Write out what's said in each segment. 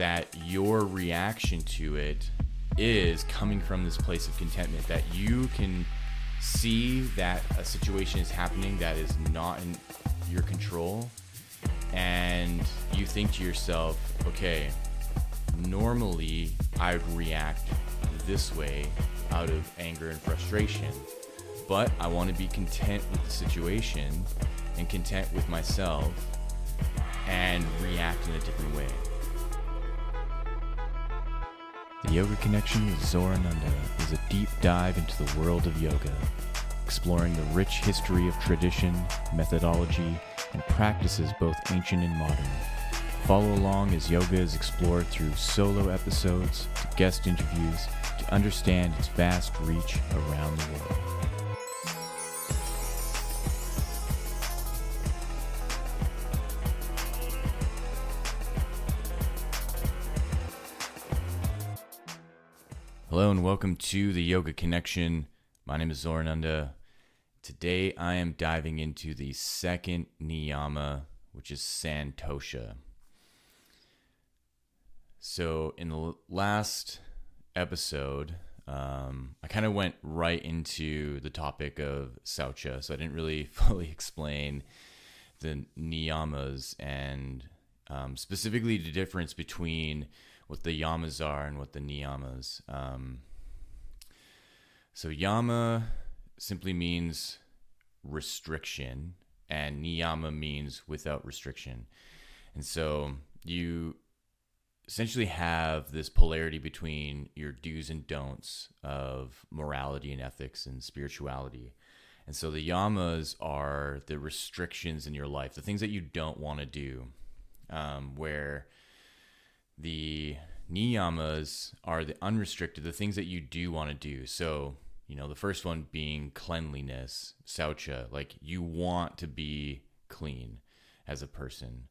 that your reaction to it is coming from this place of contentment, that you can see that a situation is happening that is not in your control, and you think to yourself, okay, normally I would react this way out of anger and frustration, but I want to be content with the situation and content with myself and react in a different way. The Yoga Connection with Zorananda is a deep dive into the world of yoga, exploring the rich history of tradition, methodology, and practices both ancient and modern. Follow along as yoga is explored through solo episodes to guest interviews to understand its vast reach around the world. Hello and welcome to the Yoga Connection. My name is Zorananda. Today I am diving into the second niyama, which is Santosha. So in the last episode, I kind of went right into the topic of Santosha, so I didn't really fully explain the niyamas and specifically the difference between what the yamas are and what the niyamas. So yama simply means restriction, and niyama means without restriction. And so you essentially have this polarity between your do's and don'ts of morality and ethics and spirituality. And so the yamas are the restrictions in your life, the things that you don't want to do, where the niyamas are the unrestricted, the things that you do want to do. So, the first one being cleanliness, Santosha, like you want to be clean as a person,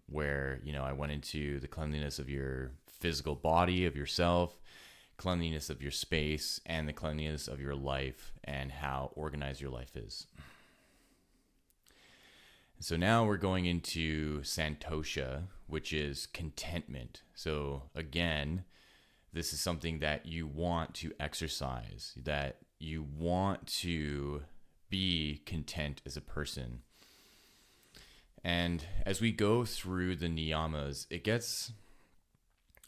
where, I went into the cleanliness of your physical body, of yourself, cleanliness of your space, and the cleanliness of your life and how organized your life is. So now we're going into Santosha, which is contentment. So again, this is something that you want to exercise, that you want to be content as a person. And as we go through the niyamas, it gets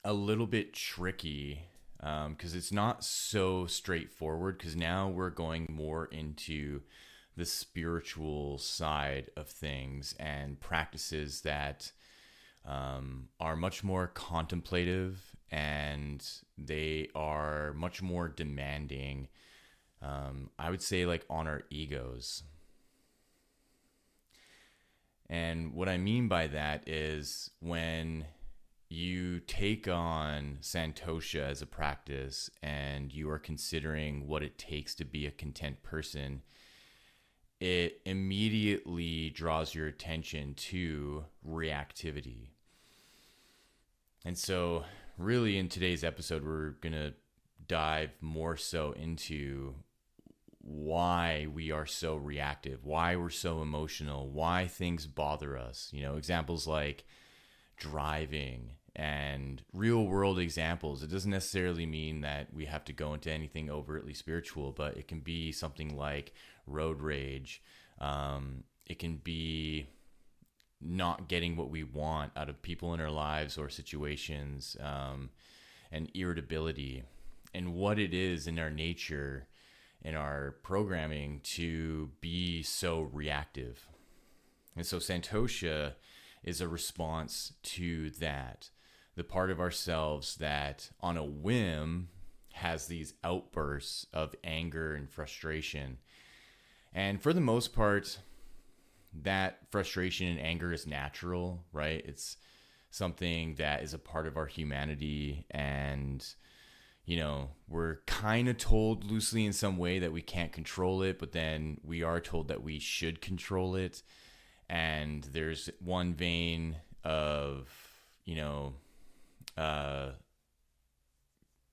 a little bit tricky because it's not so straightforward, because now we're going more into the spiritual side of things and practices that are much more contemplative, and they are much more demanding, I would say, like on our egos. And what I mean by that is when you take on Santosha as a practice and you are considering what it takes to be a content person, it immediately draws your attention to reactivity. And so really in today's episode, we're going to dive more so into why we are so reactive, why we're so emotional, why things bother us. Examples like driving and real world examples. It doesn't necessarily mean that we have to go into anything overtly spiritual, but it can be something like road rage. It can be not getting what we want out of people in our lives or situations, and irritability, and what it is in our nature, in our programming, to be so reactive. And so Santosha is a response to that, the part of ourselves that on a whim has these outbursts of anger and frustration. And for the most part, that frustration and anger is natural, right? It's something that is a part of our humanity, and we're kind of told loosely in some way that we can't control it, but then we are told that we should control it. And there's one vein of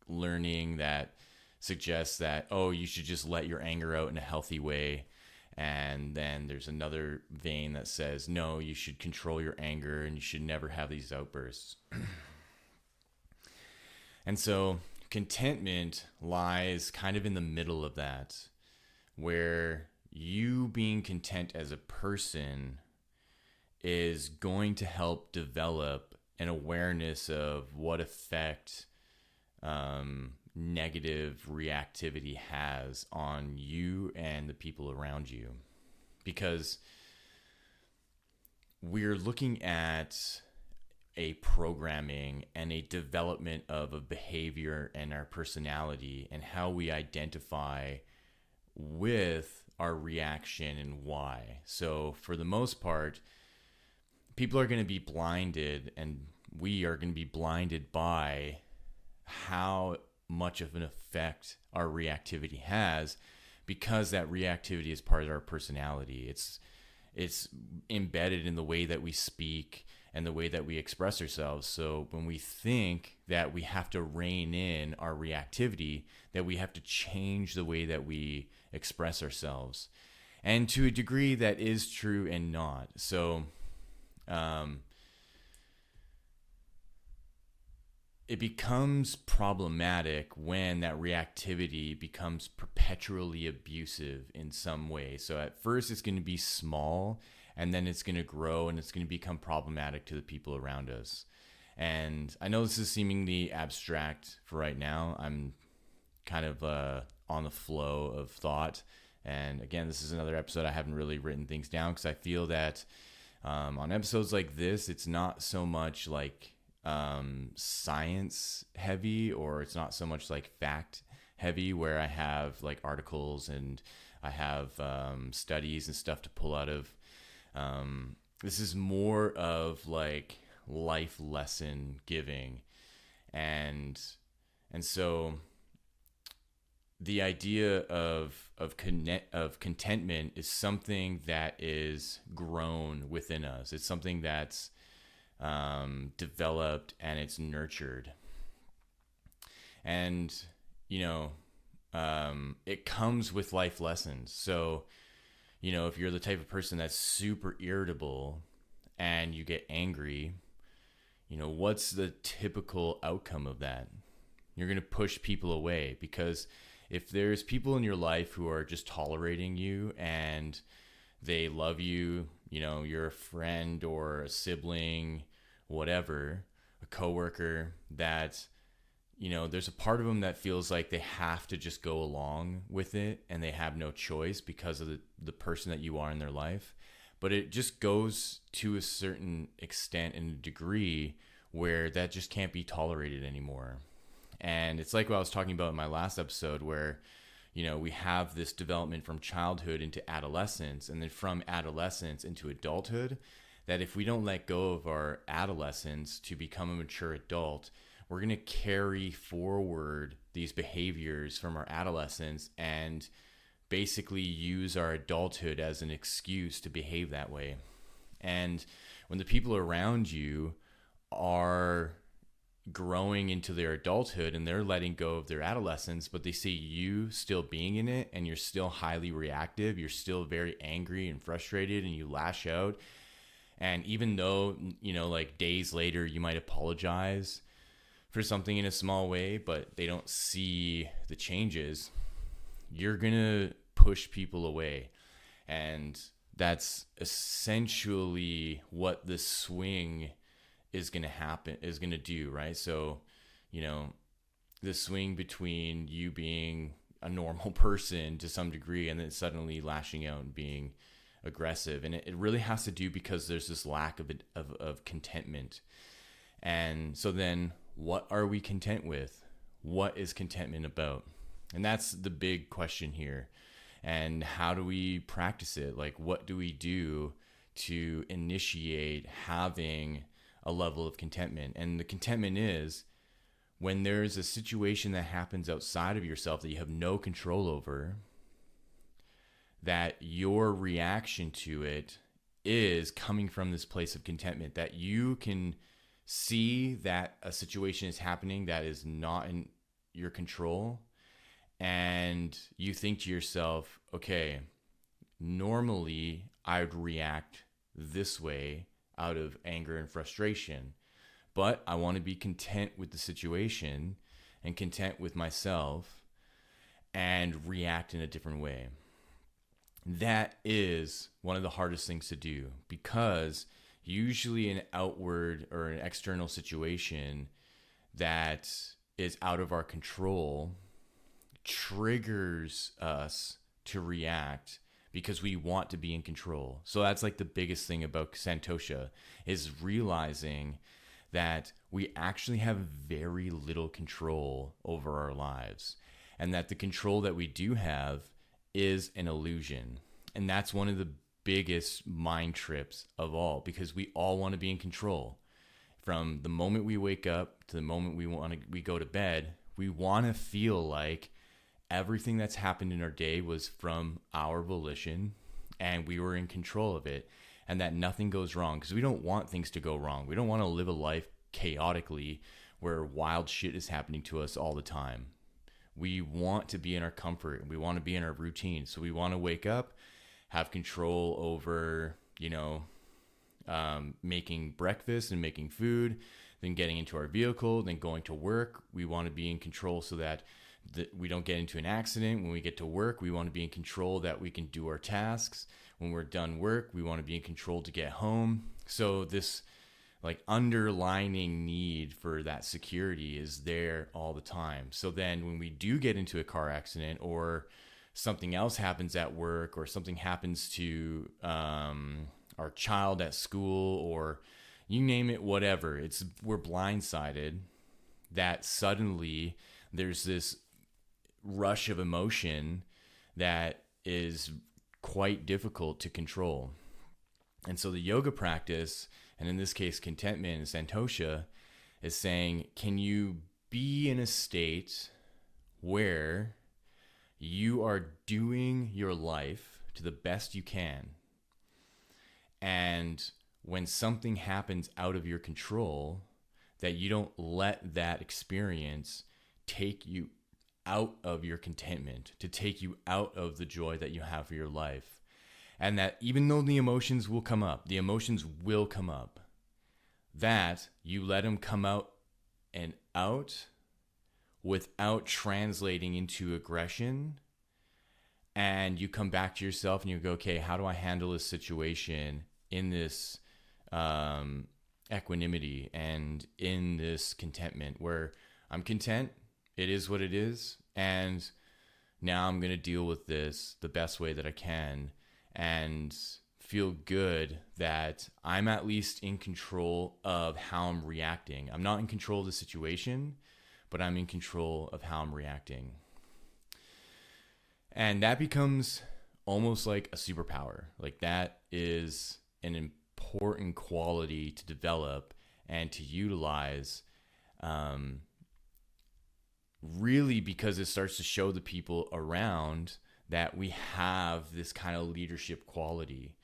learning that suggests that, you should just let your anger out in a healthy way. And then there's another vein that says, no, you should control your anger and you should never have these outbursts. And so contentment lies kind of in the middle of that, where you being content as a person is going to help develop an awareness of what effect negative reactivity has on you and the people around you. Because we're looking at a programming and a development of a behavior and our personality and how we identify with our reaction and why. So for the most part, people are going to be blinded, and we are going to be blinded by how much of an effect our reactivity has, because that reactivity is part of our personality. It's embedded in the way that we speak and the way that we express ourselves. So when we think that we have to rein in our reactivity, that we have to change the way that we express ourselves. And to a degree that is true and not. So it becomes problematic when that reactivity becomes perpetually abusive in some way. So at first it's going to be small, and then it's going to grow, and it's going to become problematic to the people around us. And I know this is seemingly abstract for right now. I'm kind of on the flow of thought. And again, this is another episode I haven't really written things down, because I feel that on episodes like this, it's not so much like science heavy, or it's not so much like fact heavy, where I have like articles and I have studies and stuff to pull out of. This is more of like life lesson giving. And so the idea of contentment is something that is grown within us. It's something that's developed, and it's nurtured. And, it comes with life lessons. So, if you're the type of person that's super irritable and you get angry, what's the typical outcome of that? You're going to push people away, because if there's people in your life who are just tolerating you and they love you, you're a friend or a sibling, whatever, a coworker, that, there's a part of them that feels like they have to just go along with it and they have no choice because of the person that you are in their life. But it just goes to a certain extent and degree where that just can't be tolerated anymore. And it's like what I was talking about in my last episode, where, we have this development from childhood into adolescence, and then from adolescence into adulthood, that if we don't let go of our adolescence to become a mature adult, we're going to carry forward these behaviors from our adolescence and basically use our adulthood as an excuse to behave that way. And when the people around you are growing into their adulthood and they're letting go of their adolescence, but they see you still being in it, and you're still highly reactive, you're still very angry and frustrated, and you lash out. And even though, like days later, you might apologize for something in a small way, but they don't see the changes, you're going to push people away. And that's essentially what the swing is going to do, right? So, the swing between you being a normal person to some degree and then suddenly lashing out and being aggressive. And it really has to do because there's this lack of contentment. And so then what are we content with? What is contentment about? And that's the big question here. And how do we practice it? Like, what do we do to initiate having a level of contentment? And the contentment is when there's a situation that happens outside of yourself that you have no control over, that your reaction to it is coming from this place of contentment, that you can see that a situation is happening that is not in your control, and you think to yourself, okay, normally I would react this way out of anger and frustration, but I want to be content with the situation, and content with myself and react in a different way. That is one of the hardest things to do, because usually an outward or an external situation that is out of our control triggers us to react because we want to be in control. So that's like the biggest thing about Santosha, is realizing that we actually have very little control over our lives, and that the control that we do have is an illusion. And that's one of the biggest mind trips of all, because we all want to be in control. From the moment we wake up to the moment we go to bed, we want to feel like everything that's happened in our day was from our volition and we were in control of it, and that nothing goes wrong, because we don't want things to go wrong. We don't want to live a life chaotically where wild shit is happening to us all the time. We want to be in our comfort, and we want to be in our routine. So we want to wake up, have control over, making breakfast and making food, then getting into our vehicle, then going to work. We want to be in control so that we don't get into an accident. When we get to work, we want to be in control that we can do our tasks. When we're done work, we want to be in control to get home. So this like underlining need for that security is there all the time. So then when we do get into a car accident, or something else happens at work, or something happens to our child at school, or you name it, whatever, we're blindsided, that suddenly there's this rush of emotion that is quite difficult to control. And so the yoga practice, and in this case contentment and Santosha, is saying, can you be in a state where you are doing your life to the best you can, and when something happens out of your control, that you don't let that experience take you out of your contentment, to take you out of the joy that you have for your life. And that even though the emotions will come up, that you let them come out and out without translating into aggression. And you come back to yourself and you go, okay, how do I handle this situation in this equanimity and in this contentment, where I'm content, it is what it is, and now I'm going to deal with this the best way that I can, and feel good that I'm at least in control of how I'm reacting. I'm not in control of the situation, but I'm in control of how I'm reacting. And that becomes almost like a superpower. Like, that is an important quality to develop and to utilize, really, because it starts to show the people around that we have this kind of leadership quality,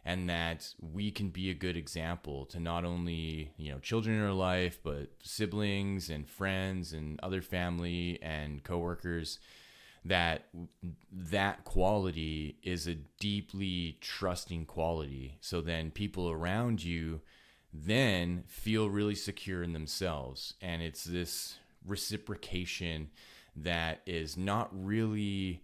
and that we can be a good example to not only, children in our life, but siblings and friends and other family and coworkers, that quality is a deeply trusting quality. So then people around you then feel really secure in themselves. And it's this reciprocation that is not really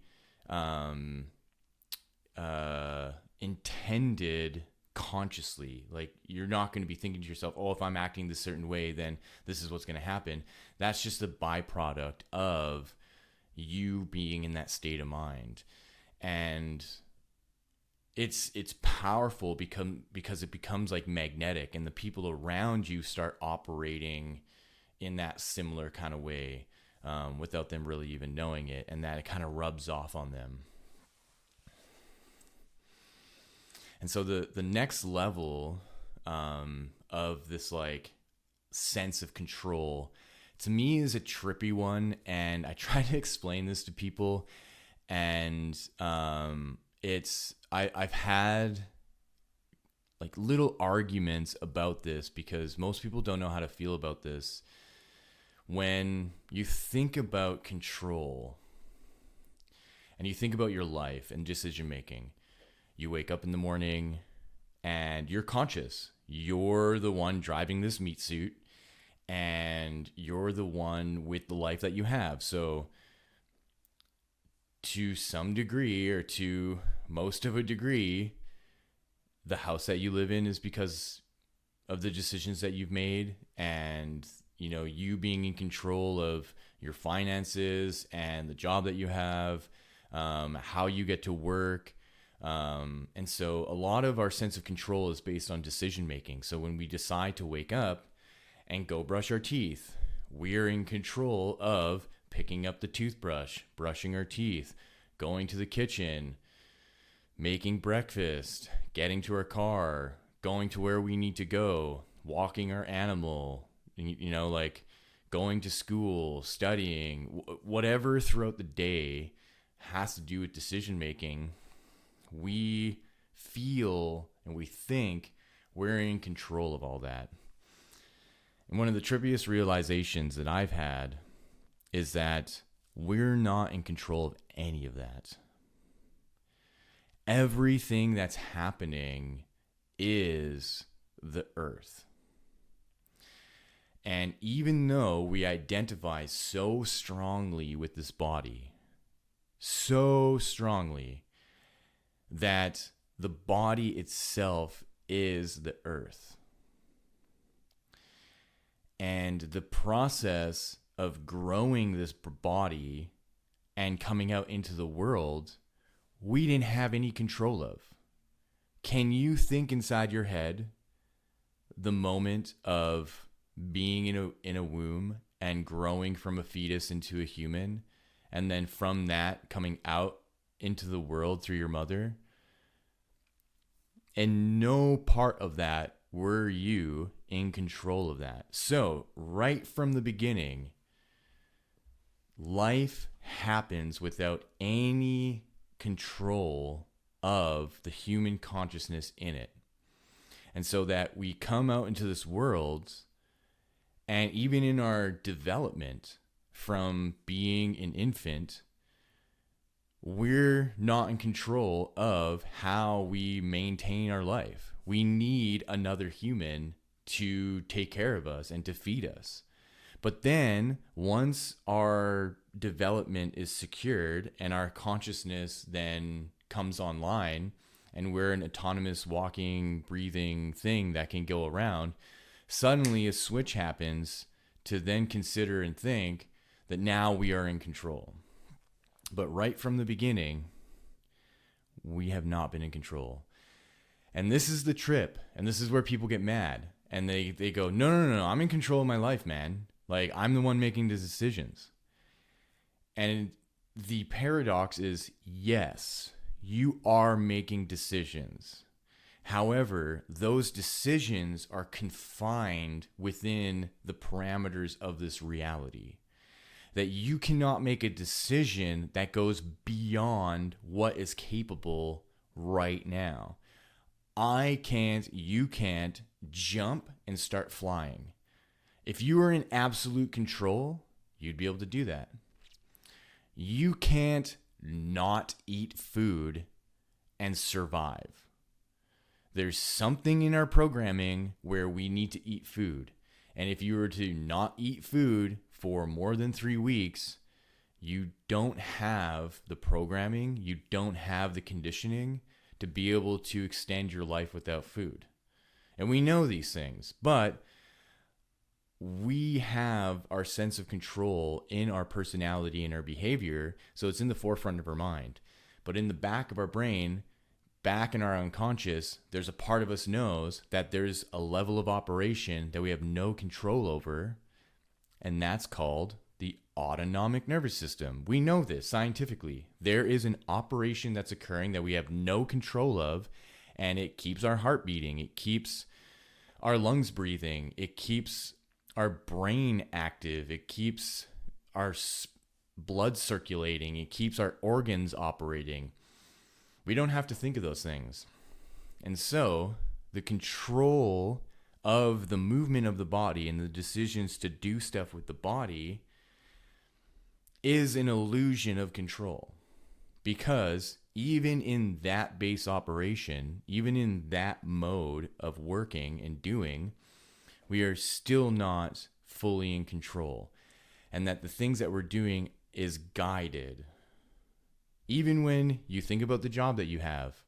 intended consciously. Like, you're not going to be thinking to yourself, oh, if I'm acting this certain way, then this is what's going to happen. That's just a byproduct of you being in that state of mind. And it's powerful because it becomes like magnetic, and the people around you start operating in that similar kind of way, without them really even knowing it, and that it kind of rubs off on them. And so the next level of this like sense of control, to me, is a trippy one, and I try to explain this to people, and I've had like little arguments about this, because most people don't know how to feel about this. When you think about control and you think about your life and decision making, you wake up in the morning and you're conscious. You're the one driving this meat suit, and you're the one with the life that you have. So to some degree, or to most of a degree, the house that you live in is because of the decisions that you've made, and you being in control of your finances and the job that you have, how you get to work. And so a lot of our sense of control is based on decision making. So when we decide to wake up and go brush our teeth, we're in control of picking up the toothbrush, brushing our teeth, going to the kitchen, making breakfast, getting to our car, going to where we need to go, walking our animal, like going to school, studying, whatever throughout the day has to do with decision making. We feel and we think we're in control of all that. And one of the trippiest realizations that I've had is that we're not in control of any of that. Everything that's happening is the earth. And even though we identify so strongly with this body, so strongly, that the body itself is the earth. And the process of growing this body and coming out into the world, we didn't have any control of. Can you think inside your head the moment of being in a womb and growing from a fetus into a human, and then from that coming out into the world through your mother? And no part of that were you in control of that. So right from the beginning, life happens without any control of the human consciousness in it. And so that we come out into this world, and even in our development from being an infant, we're not in control of how we maintain our life. We need another human to take care of us and to feed us. But then once our development is secured and our consciousness then comes online, and we're an autonomous walking, breathing thing that can go around, suddenly a switch happens to then consider and think that now we are in control. But right from the beginning, we have not been in control. And this is the trip. And this is where people get mad. And they go, no, I'm in control of my life, man. Like, I'm the one making the decisions. And the paradox is, yes, you are making decisions. However, those decisions are confined within the parameters of this reality. That you cannot make a decision that goes beyond what is capable right now. I can't, you can't jump and start flying. If you were in absolute control, you'd be able to do that. You can't not eat food and survive. There's something in our programming where we need to eat food. And if you were to not eat food for more than 3 weeks, you don't have the programming, you don't have the conditioning to be able to extend your life without food. And we know these things, but we have our sense of control in our personality and our behavior, so it's in the forefront of our mind. But in the back of our brain, back in our unconscious, there's a part of us knows that there's a level of operation that we have no control over, and that's called the autonomic nervous system. We know this scientifically. There is an operation that's occurring that we have no control of, and it keeps our heart beating. It keeps our lungs breathing. It keeps our brain active. It keeps our blood circulating. It keeps our organs operating. We don't have to think of those things. And so the control of the movement of the body and the decisions to do stuff with the body is an illusion of control. Because even in that base operation, even in that mode of working and doing, we are still not fully in control, and that the things that we're doing is guided. Even when you think about the job that you have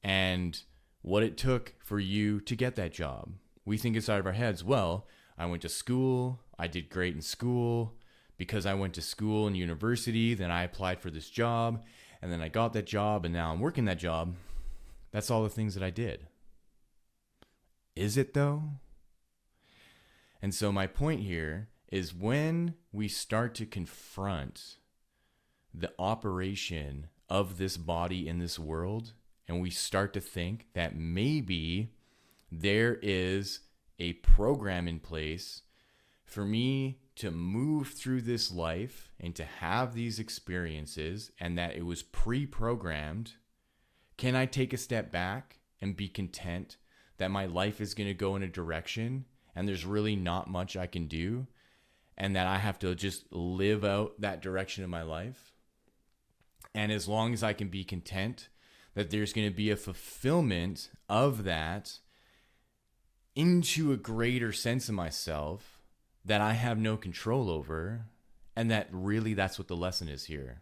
and what it took for you to get that job, we think inside of our heads, well, I went to school, I did great in school. Because I went to school and university, then I applied for this job, and then I got that job, and now I'm working that job. That's all the things that I did. Is it though? And so my point here is when we start to confront the operation of this body in this world, and we start to think that maybe there is a program in place for me to move through this life and to have these experiences, and that it was pre-programmed, can I take a step back and be content that my life is going to go in a direction and there's really not much I can do, and that I have to just live out that direction of my life? And as long as I can be content that there's going to be a fulfillment of that into a greater sense of myself that I have no control over, and that really that's what the lesson is here.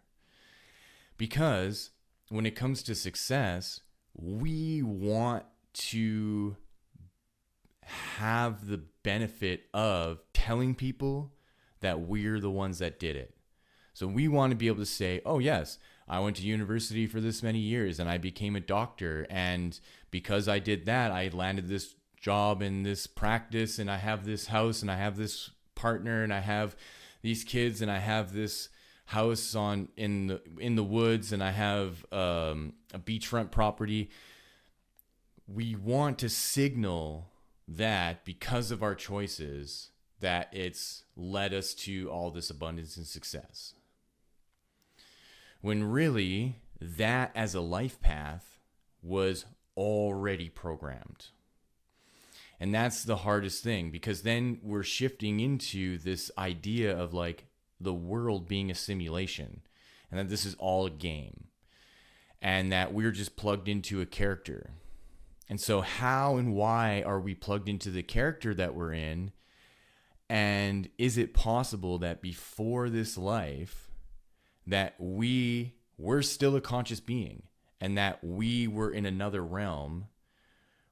Because when it comes to success, we want to have the benefit of telling people that we're the ones that did it. So we want to be able to say, oh yes, I went to university for this many years and I became a doctor, and because I did that, I landed this job in this practice, and I have this house, and I have this partner, and I have these kids, and I have this house in the woods, and I have a beachfront property. We want to signal that because of our choices, that it's led us to all this abundance and success. When really, that as a life path was already programmed. And that's the hardest thing, because then we're shifting into this idea of like the world being a simulation, and that this is all a game, and that we're just plugged into a character. And so how and why are we plugged into the character that we're in? And is it possible that before this life that we were still a conscious being, and that we were in another realm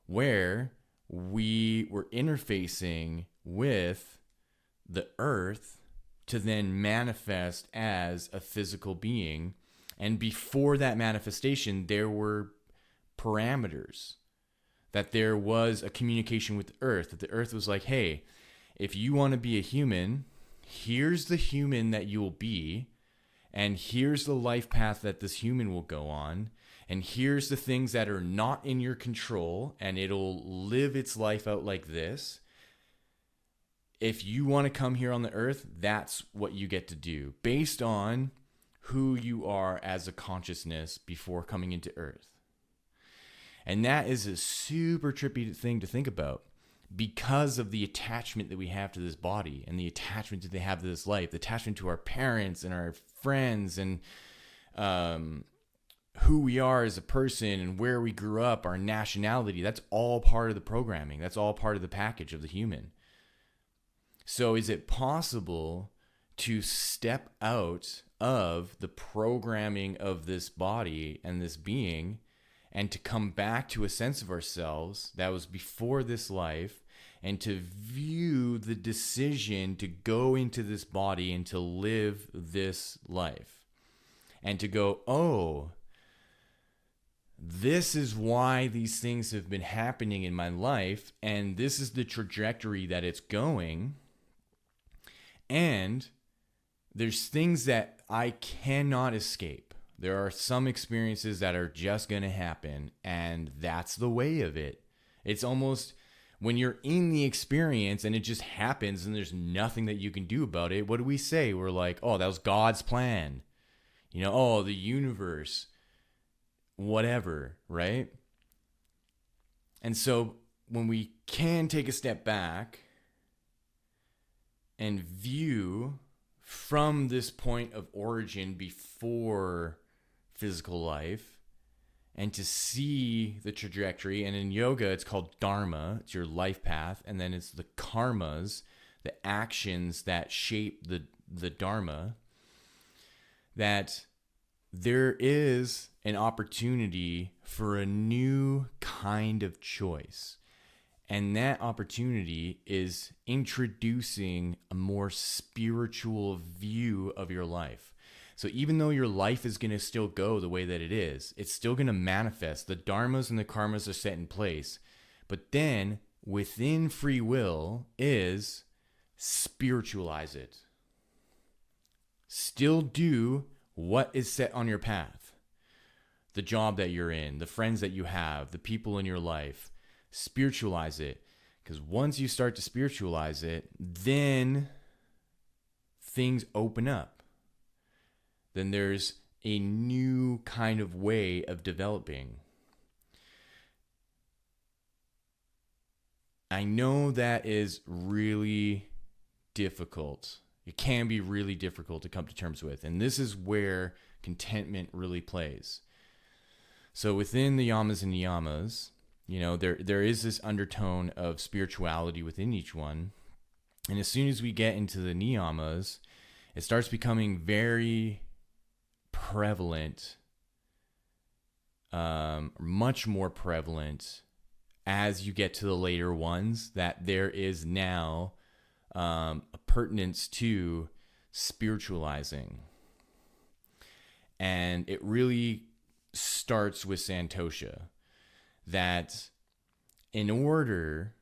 where we were interfacing with the earth to then manifest as a physical being? And before that manifestation, there were parameters, that there was a communication with the earth, that the earth was like, hey, if you want to be a human, here's the human that you will be, and here's the life path that this human will go on, and here's the things that are not in your control, and it'll live its life out like this. If you want to come here on the earth, that's what you get to do, based on who you are as a consciousness before coming into earth. And that is a super trippy thing to think about, because of the attachment that we have to this body, and the attachment that they have to this life, the attachment to our parents and our friends, and who we are as a person, and where we grew up, our nationality. That's all part of the programming. That's all part of the package of the human. So is it possible to step out of the programming of this body and this being, and to come back to a sense of ourselves that was before this life, and to view the decision to go into this body and to live this life, and to go, oh, this is why these things have been happening in my life, and this is the trajectory that it's going, and there's things that I cannot escape. There are some experiences that are just going to happen, and that's the way of it. It's almost when you're in the experience and it just happens and there's nothing that you can do about it. What do we say? We're like, oh, that was God's plan. Oh, the universe, whatever, right? And so when we can take a step back and view from this point of origin before physical life, and to see the trajectory, and in yoga it's called dharma, it's your life path, and then it's the karmas the actions that shape the Dharma, that there is an opportunity for a new kind of choice. And that opportunity is introducing a more spiritual view of your life. So even though your life is going to still go the way that it is, it's still going to manifest. The dharmas and the karmas are set in place. But then within free will is spiritualize it. Still do what is set on your path. The job that you're in, the friends that you have, the people in your life. Spiritualize it. Because once you start to spiritualize it, then things open up. Then there's a new kind of way of developing. I know that is really difficult. It can be really difficult to come to terms with. And this is where contentment really plays. So within the yamas and niyamas, there is this undertone of spirituality within each one. And as soon as we get into the niyamas, it starts becoming very prevalent, much more prevalent as you get to the later ones, that there is now a pertinence to spiritualizing. And it really starts with Santosha, that in order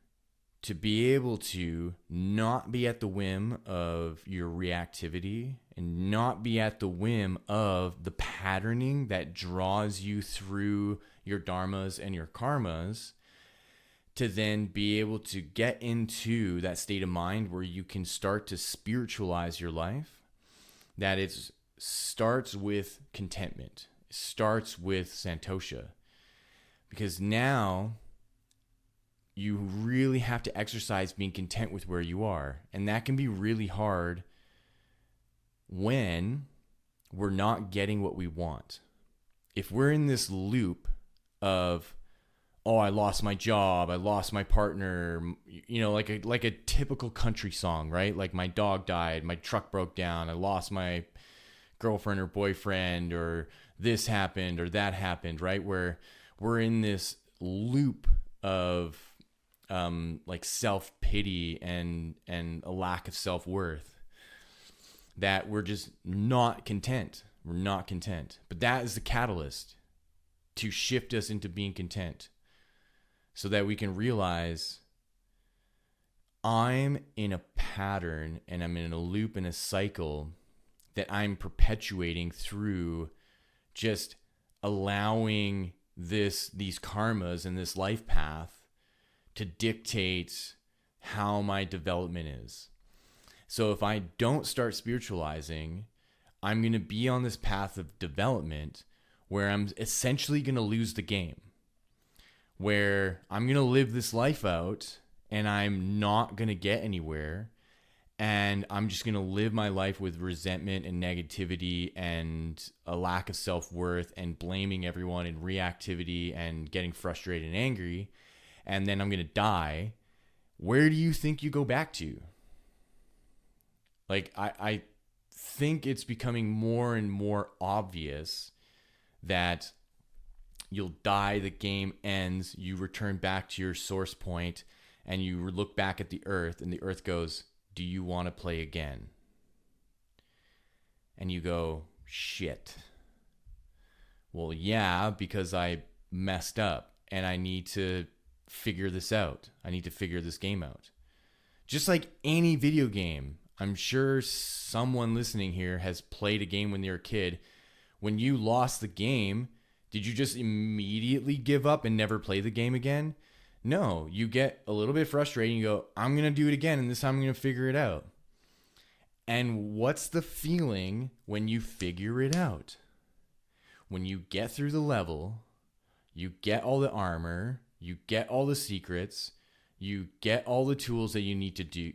to be able to not be at the whim of your reactivity and not be at the whim of the patterning that draws you through your dharmas and your karmas, to then be able to get into that state of mind where you can start to spiritualize your life, that it starts with contentment. It starts with Santosha. Because now you really have to exercise being content with where you are. And that can be really hard when we're not getting what we want. If we're in this loop of, oh, I lost my job, I lost my partner, like a typical country song, right? Like my dog died, my truck broke down, I lost my girlfriend or boyfriend, or this happened or that happened, right? Where we're in this loop of like self-pity and a lack of self-worth, that we're just not content. We're not content. But that is the catalyst to shift us into being content, so that we can realize I'm in a pattern and I'm in a loop and a cycle that I'm perpetuating through just allowing these karmas and this life path to dictate how my development is. So if I don't start spiritualizing, I'm going to be on this path of development where I'm essentially going to lose the game, where I'm going to live this life out and I'm not going to get anywhere. And I'm just going to live my life with resentment and negativity and a lack of self-worth and blaming everyone and reactivity and getting frustrated and angry. And then I'm going to die. Where do you think you go back to? Like, I think it's becoming more and more obvious that you'll die, the game ends, you return back to your source point, and you look back at the earth, and the earth goes, do you want to play again? And you go, shit. Well, yeah, because I messed up and I need to figure this out. I need to figure this game out. Just like any video game, I'm sure someone listening here has played a game when they were a kid. When you lost the game, did you just immediately give up and never play the game again? No, you get a little bit frustrated and you go, I'm going to do it again, and this time I'm going to figure it out. And what's the feeling when you figure it out? When you get through the level, you get all the armor, you get all the secrets, you get all the tools that you need to you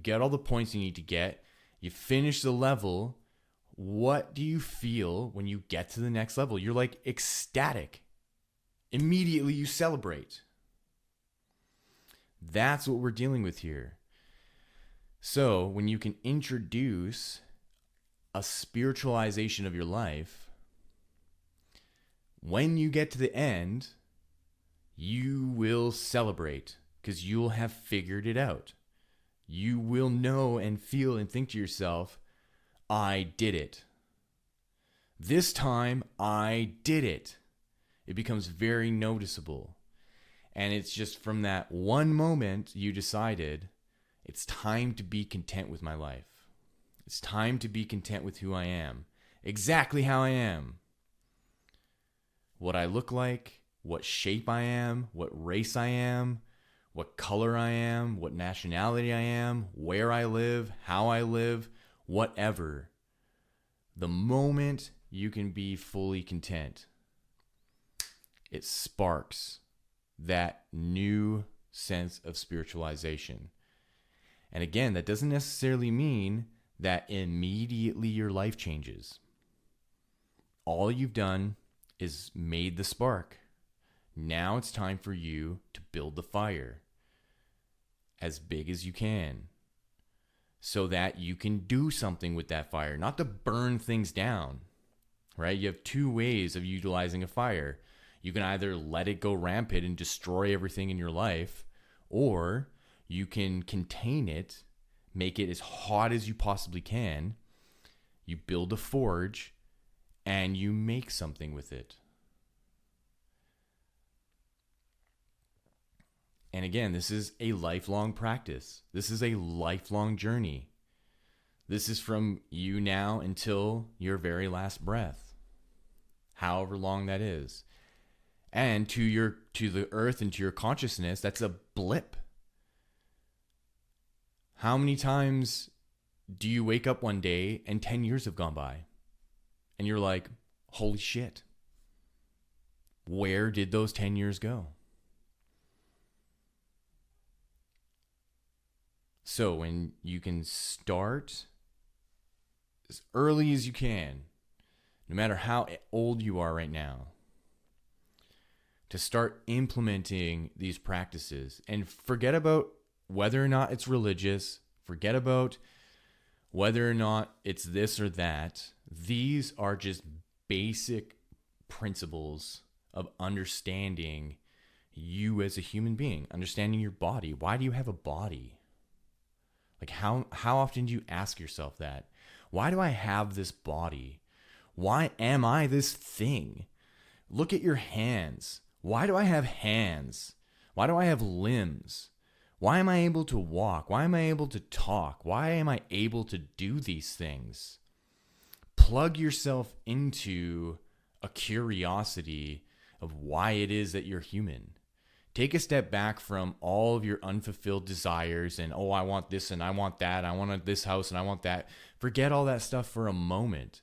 get all the points you need to get, you finish the level. What do you feel when you get to the next level? You're like ecstatic. Immediately you celebrate. That's what we're dealing with here. So when you can introduce a spiritualization of your life, when you get to the end, you will celebrate because you'll have figured it out. You will know and feel and think to yourself, I did it. This time I did it. It becomes very noticeable. And it's just from that one moment you decided, it's time to be content with my life. It's time to be content with who I am. Exactly how I am. What I look like, what shape I am, what race I am, what color I am, what nationality I am, where I live, how I live, whatever. The moment you can be fully content, it sparks that new sense of spiritualization. And again, that doesn't necessarily mean that immediately your life changes. All you've done is made the spark. Now it's time for you to build the fire as big as you can so that you can do something with that fire, not to burn things down, right? You have two ways of utilizing a fire. You can either let it go rampant and destroy everything in your life, or you can contain it, make it as hot as you possibly can. You build a forge and you make something with it. And again, this is a lifelong practice. This is a lifelong journey. This is from you now until your very last breath, however long that is. And to the earth and to your consciousness, that's a blip. How many times do you wake up one day and 10 years have gone by? And you're like, holy shit. Where did those 10 years go? So when you can start as early as you can, no matter how old you are right now, to start implementing these practices, and forget about whether or not it's religious, forget about whether or not it's this or that. These are just basic principles of understanding you as a human being, understanding your body. Why do you have a body? Like how often do you ask yourself that? Why do I have this body? Why am I this thing? Look at your hands. Why do I have hands? Why do I have limbs? Why am I able to walk? Why am I able to talk? Why am I able to do these things? Plug yourself into a curiosity of why it is that you're human. Take a step back from all of your unfulfilled desires and, oh, I want this and I want that. I want this house and I want that. Forget all that stuff for a moment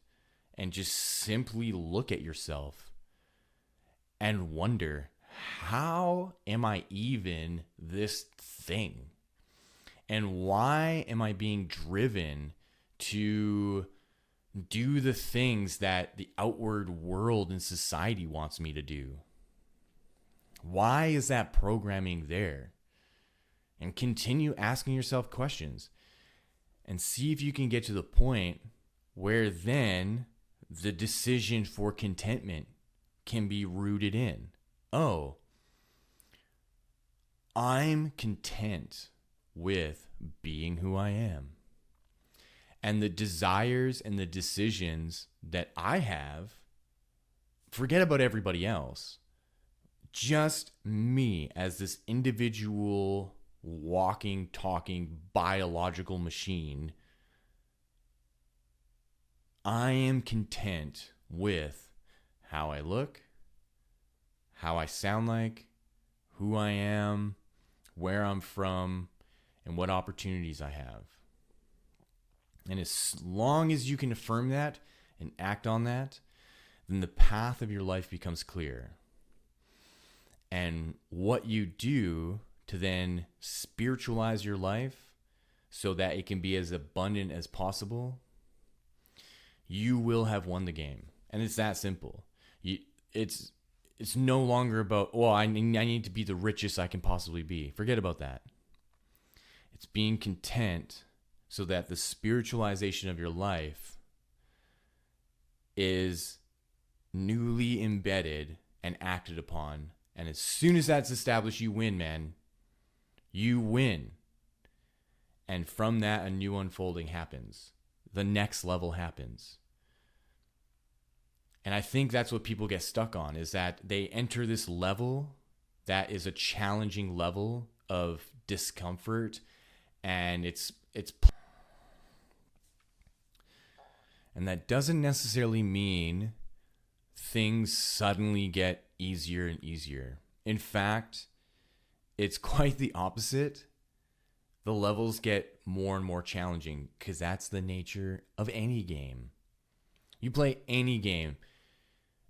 and just simply look at yourself and wonder, how am I even this thing? And why am I being driven to do the things that the outward world and society wants me to do? Why is that programming there? And continue asking yourself questions and see if you can get to the point where then the decision for contentment can be rooted in. Oh, I'm content with being who I am. And the desires and the decisions that I have, forget about everybody else. Just me as this individual, walking, talking, biological machine. I am content with how I look, how I sound like, who I am, where I'm from, and what opportunities I have. And as long as you can affirm that and act on that, then the path of your life becomes clear. And what you do to then spiritualize your life so that it can be as abundant as possible, you will have won the game. And it's that simple. It's no longer about, well, I need to be the richest I can possibly be. Forget about that. It's being content so that the spiritualization of your life is newly embedded and acted upon. And as soon as that's established, you win, man. You win. And from that, a new unfolding happens. The next level happens. And I think that's what people get stuck on, is that they enter this level that is a challenging level of discomfort, and and that doesn't necessarily mean things suddenly get easier and easier. In fact, it's quite the opposite. The levels get more and more challenging because that's the nature of any game. You play any game,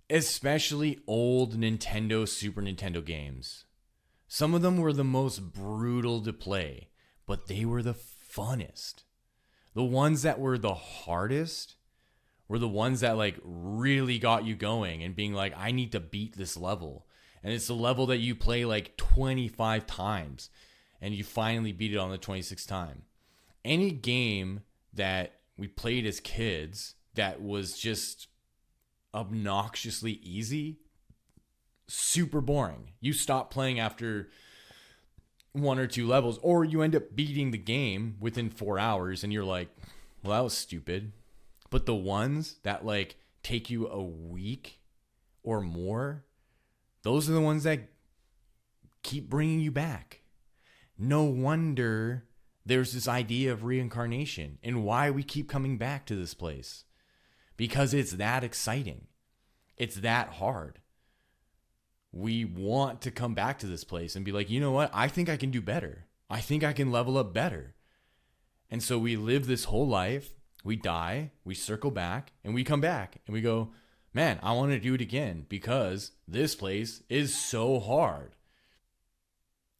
especially old Nintendo, Super Nintendo games. Some of them were the most brutal to play, but they were the funnest. The ones that were the hardest were the ones that like really got you going and being like, I need to beat this level. And it's the level that you play like 25 times and you finally beat it on the 26th time. Any game that we played as kids that was just obnoxiously easy, super boring. You stop playing after 1 or 2 levels, or you end up beating the game within 4 hours and you're like, well, that was stupid. But the ones that like take you a week or more, those are the ones that keep bringing you back. No wonder there's this idea of reincarnation and why we keep coming back to this place. Because it's that exciting. It's that hard. We want to come back to this place and be like, you know what? I think I can do better. I think I can level up better. And so we live this whole life. We die, we circle back, and we come back. And we go, man, I want to do it again because this place is so hard.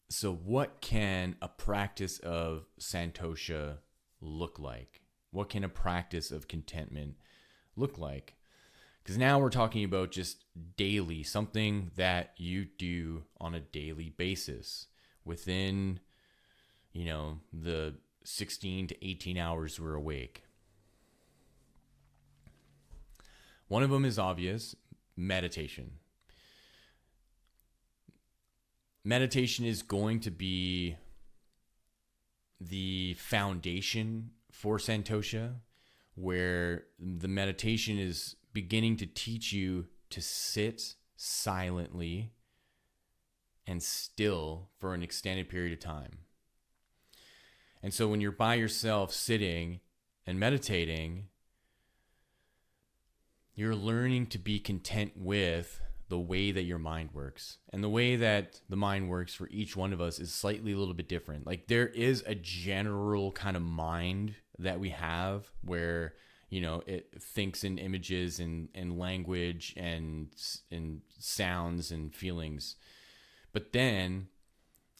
So what can a practice of Santosha look like? What can a practice of contentment look like? Because now we're talking about just daily, something that you do on a daily basis within, the 16 to 18 hours we're awake. One of them is obvious, meditation. Meditation is going to be the foundation for Santosha, where the meditation is beginning to teach you to sit silently and still for an extended period of time. And so when you're by yourself sitting and meditating, you're learning to be content with the way that your mind works. And the way that the mind works for each one of us is slightly a little bit different. Like there is a general kind of mind that we have where, it thinks in images and language and sounds and feelings. But then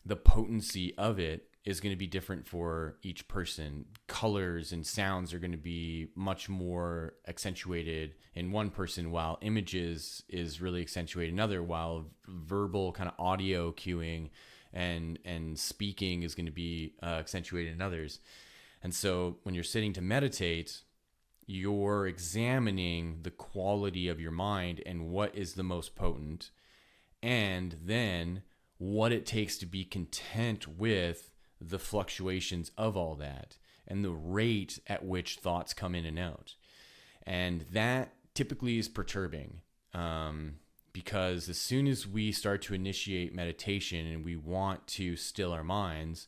the potency of it is going to be different for each person. Colors and sounds are going to be much more accentuated in one person, while images is really accentuated in another, while verbal kind of audio cueing and speaking is going to be accentuated in others. And so when you're sitting to meditate, you're examining the quality of your mind and what is the most potent, and then what it takes to be content with the fluctuations of all that and the rate at which thoughts come in and out. And that typically is perturbing because as soon as we start to initiate meditation and we want to still our minds,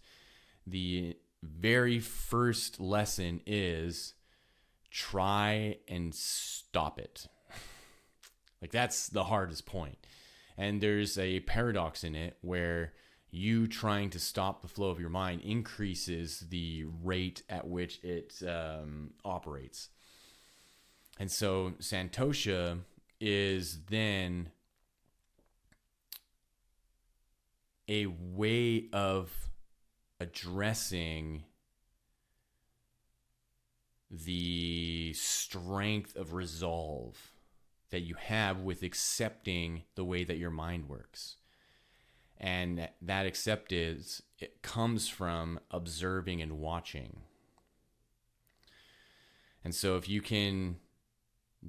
the very first lesson is try and stop it. Like that's the hardest point. And there's a paradox in it where you trying to stop the flow of your mind increases the rate at which it operates. And so Santosha is then a way of addressing the strength of resolve that you have with accepting the way that your mind works. And that acceptance, it comes from observing and watching. And so if you can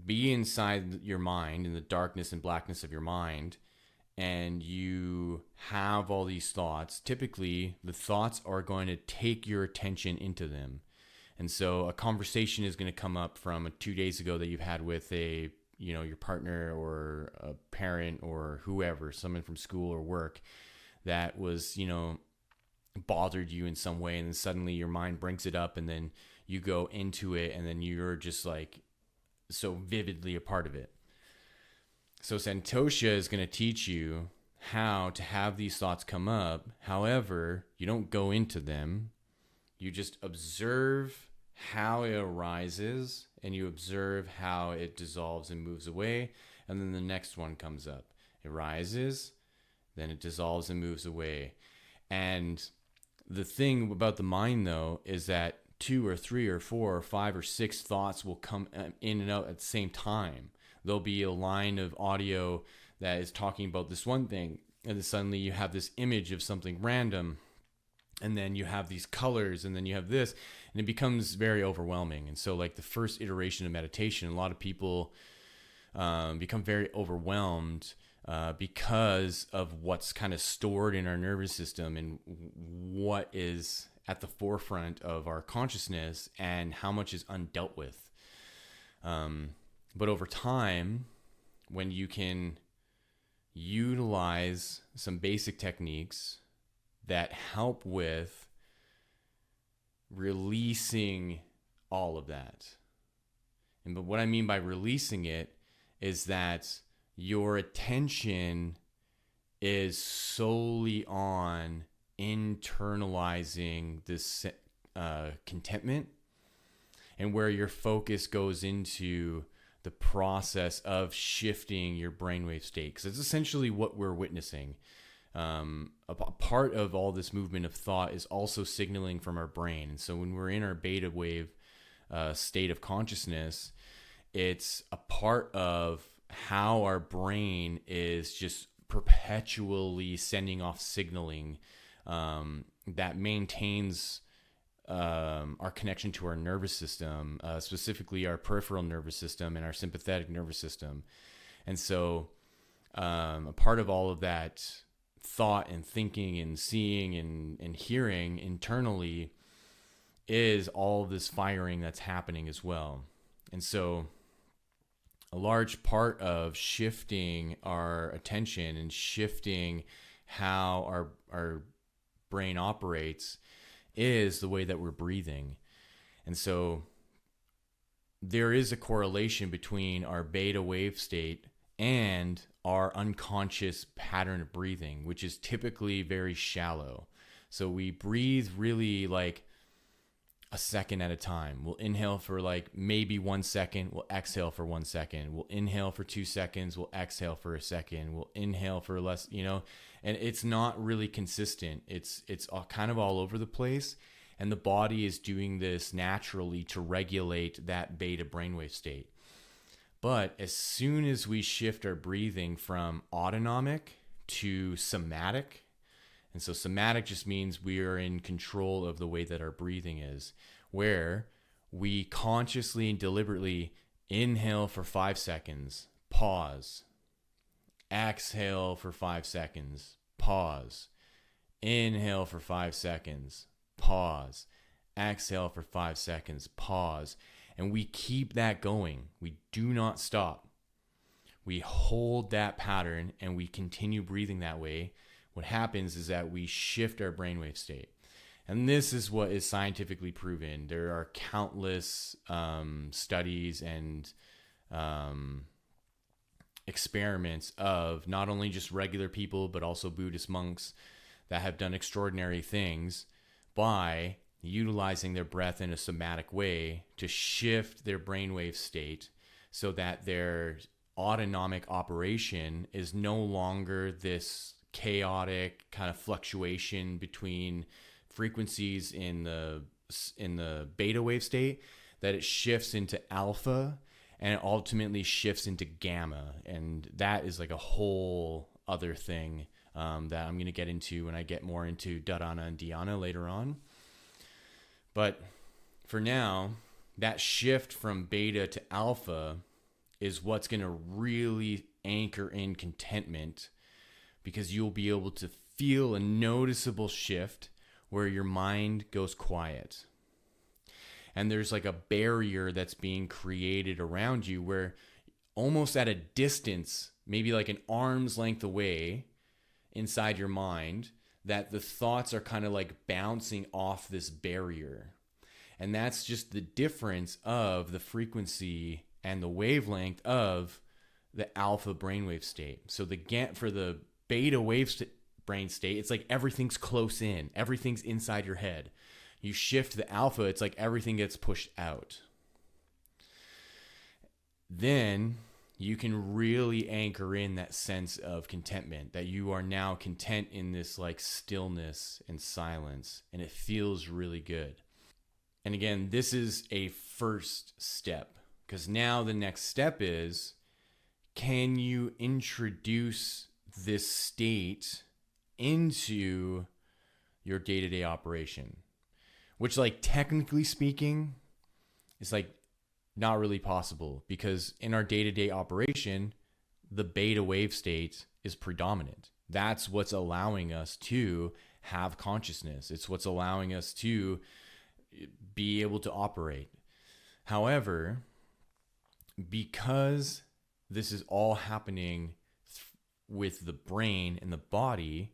be inside your mind, in the darkness and blackness of your mind, and you have all these thoughts, typically the thoughts are going to take your attention into them. And so a conversation is going to come up from 2 days ago that you've had with your partner or a parent or whoever, someone from school or work that was, bothered you in some way. And then suddenly your mind brings it up, and then you go into it, and then you're just like so vividly a part of it. So Santosha is going to teach you how to have these thoughts come up. However, you don't go into them. You just observe how it arises, and you observe how it dissolves and moves away. And then the next one comes up. It rises, then it dissolves and moves away. And the thing about the mind, though, is that 2 or 3 or 4 or 5 or 6 thoughts will come in and out at the same time. There'll be a line of audio that is talking about this one thing, and then suddenly you have this image of something random, and then you have these colors, and then you have this, and it becomes very overwhelming. And so like the first iteration of meditation, a lot of people become very overwhelmed because of what's kind of stored in our nervous system and what is at the forefront of our consciousness and how much is undealt with. But over time, when you can utilize some basic techniques that help with releasing all of that. But what I mean by releasing it is that your attention is solely on internalizing this contentment, and where your focus goes into the process of shifting your brainwave state, because it's essentially what we're witnessing. A part of all this movement of thought is also signaling from our brain. And so when we're in our beta wave state of consciousness, it's a part of how our brain is just perpetually sending off signaling that maintains our connection to our nervous system, specifically our peripheral nervous system and our sympathetic nervous system. And so a part of all of that thought and thinking and seeing and hearing internally is all of this firing that's happening as well. And so a large part of shifting our attention and shifting how our brain operates is the way that we're breathing. And so there is a correlation between our beta wave state and our unconscious pattern of breathing, which is typically very shallow. So we breathe really like a second at a time. We'll inhale for like maybe 1 second. We'll exhale for 1 second. We'll inhale for 2 seconds. We'll exhale for a second. We'll inhale for less, and it's not really consistent. It's all, kind of all over the place. And the body is doing this naturally to regulate that beta brainwave state. But as soon as we shift our breathing from autonomic to somatic, and so somatic just means we are in control of the way that our breathing is, where we consciously and deliberately inhale for 5 seconds, pause, exhale for 5 seconds, pause, inhale for 5 seconds, pause, exhale for 5 seconds, pause. And we keep that going. We do not stop. We hold that pattern and we continue breathing that way. What happens is that we shift our brainwave state. And this is what is scientifically proven. There are countless studies and experiments of not only just regular people, but also Buddhist monks that have done extraordinary things by utilizing their breath in a somatic way to shift their brainwave state so that their autonomic operation is no longer this chaotic kind of fluctuation between frequencies in the beta wave state, that it shifts into alpha and it ultimately shifts into gamma. And that is like a whole other thing that I'm going to get into when I get more into dharana and dhyana later on. But for now, that shift from beta to alpha is what's going to really anchor in contentment, because you'll be able to feel a noticeable shift where your mind goes quiet. And there's like a barrier that's being created around you where almost at a distance, maybe like an arm's length away inside your mind, that the thoughts are kind of like bouncing off this barrier. And that's just the difference of the frequency and the wavelength of the alpha brainwave state. So for the beta brain state, it's like everything's close in, everything's inside your head. You shift the alpha, it's like everything gets pushed out. Then you can really anchor in that sense of contentment, that you are now content in this like stillness and silence, and it feels really good. And again, this is a first step, because now the next step is, can you introduce this state into your day-to-day operation? Which, like, technically speaking, is like not really possible, because in our day-to-day operation, the beta wave state is predominant. That's what's allowing us to have consciousness. It's what's allowing us to be able to operate. However, because this is all happening with the brain and the body,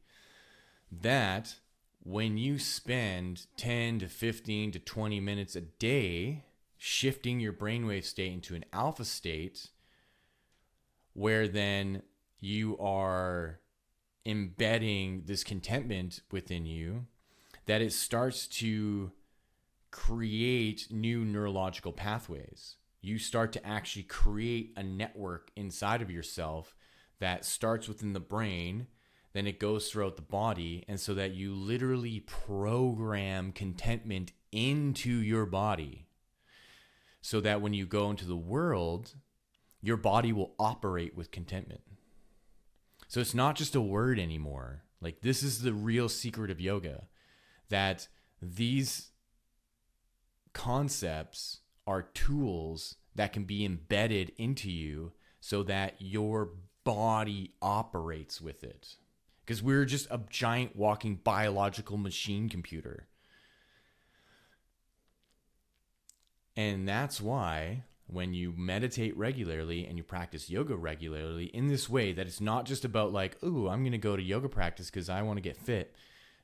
that when you spend 10 to 15 to 20 minutes a day shifting your brainwave state into an alpha state, where then you are embedding this contentment within you, that it starts to create new neurological pathways. You start to actually create a network inside of yourself that starts within the brain, then it goes throughout the body, and so that you literally program contentment into your body, so that when you go into the world, your body will operate with contentment. So it's not just a word anymore. Like, this is the real secret of yoga, that these concepts are tools that can be embedded into you so that your body operates with it. Because we're just a giant walking biological machine computer. And that's why when you meditate regularly and you practice yoga regularly in this way, that it's not just about like, ooh, I'm going to go to yoga practice because I want to get fit.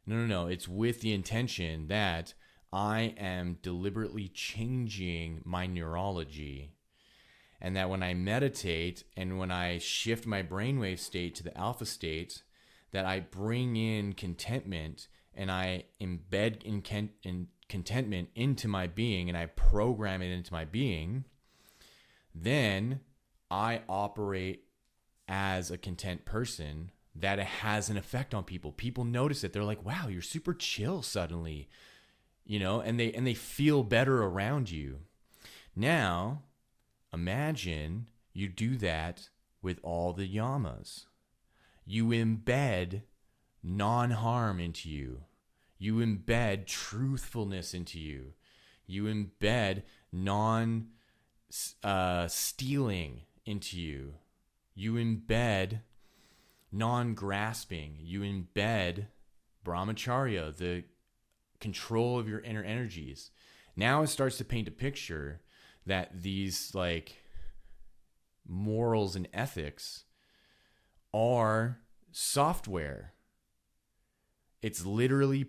No. It's with the intention that I am deliberately changing my neurology. And that when I meditate and when I shift my brainwave state to the alpha state, that I bring in contentment and I embed in contentment into my being and I program it into my being, then I operate as a content person, that it has an effect on people. People notice it. They're like, wow, you're super chill suddenly, and they feel better around you. Now, imagine you do that with all the yamas. You embed non-harm into you. You embed truthfulness into you. You embed non-stealing into you. You embed non-grasping. You embed brahmacharya, the control of your inner energies. Now it starts to paint a picture that these like morals and ethics are software. It's literally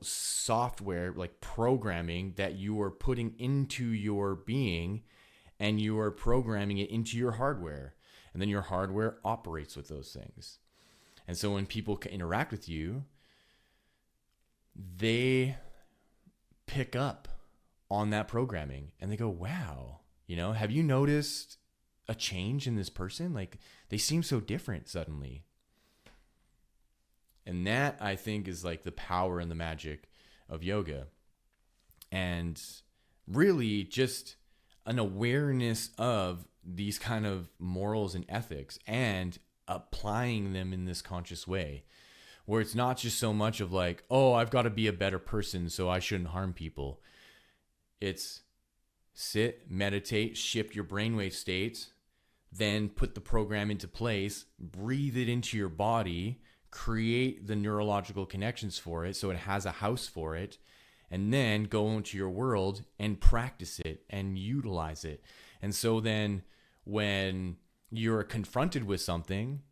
software, like programming that you are putting into your being, and you are programming it into your hardware. And then your hardware operates with those things. And so when people interact with you, they pick up on that programming and they go, wow, have you noticed a change in this person? Like, they seem so different suddenly. And that, I think, is like the power and the magic of yoga. And really just an awareness of these kind of morals and ethics and applying them in this conscious way, where it's not just so much of like, oh, I've got to be a better person so I shouldn't harm people. It's sit, meditate, shift your brainwave states, then put the program into place, breathe it into your body, create the neurological connections for it so it has a house for it, and then go into your world and practice it and utilize it. And so then when you're confronted with something,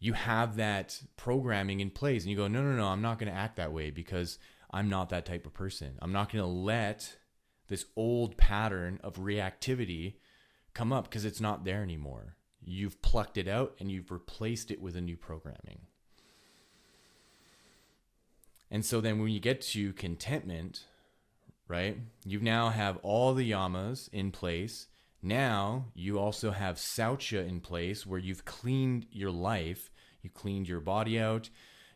you have that programming in place and you go, no, I'm not going to act that way because I'm not that type of person. I'm not going to let this old pattern of reactivity come up because it's not there anymore. You've plucked it out and you've replaced it with a new programming. And so then when you get to contentment, right, you now have all the yamas in place. Now you also have Saucha in place where you've cleaned your life. You cleaned your body out.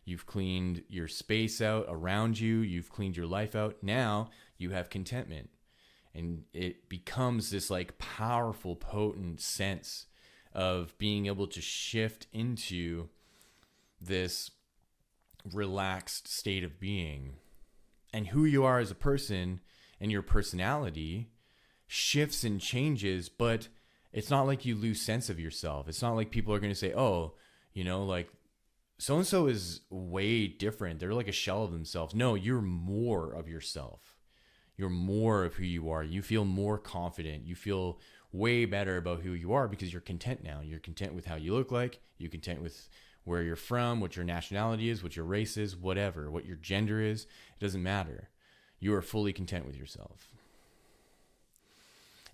You've cleaned your space out around you. You've cleaned your life out. Now you have contentment. And it becomes this like powerful, potent sense of being able to shift into this relaxed state of being. And who you are as a person and your personality shifts and changes, but it's not like you lose sense of yourself. It's not like people are going to say, oh, like so-and-so is way different. They're like a shell of themselves. No, you're more of yourself. You're more of who you are. You feel more confident. You feel way better about who you are because you're content now. You're content with how you look like. You're content with where you're from, what your nationality is, what your race is, whatever, what your gender is. It doesn't matter. You are fully content with yourself.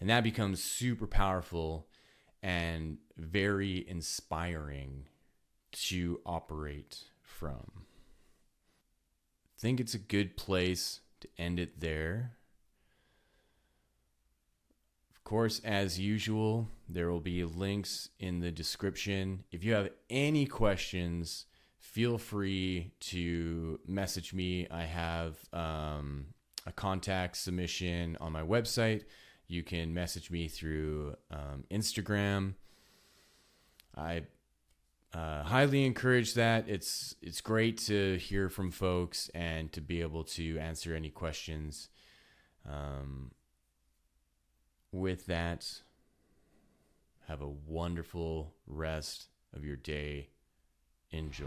And that becomes super powerful and very inspiring to operate from. I think it's a good place to end it there. Of course, as usual, there will be links in the description. If you have any questions, feel free to message me. I have a contact submission on my website. You can message me through Instagram. I highly encourage that. It's great to hear from folks and to be able to answer any questions. With that, have a wonderful rest of your day. Enjoy.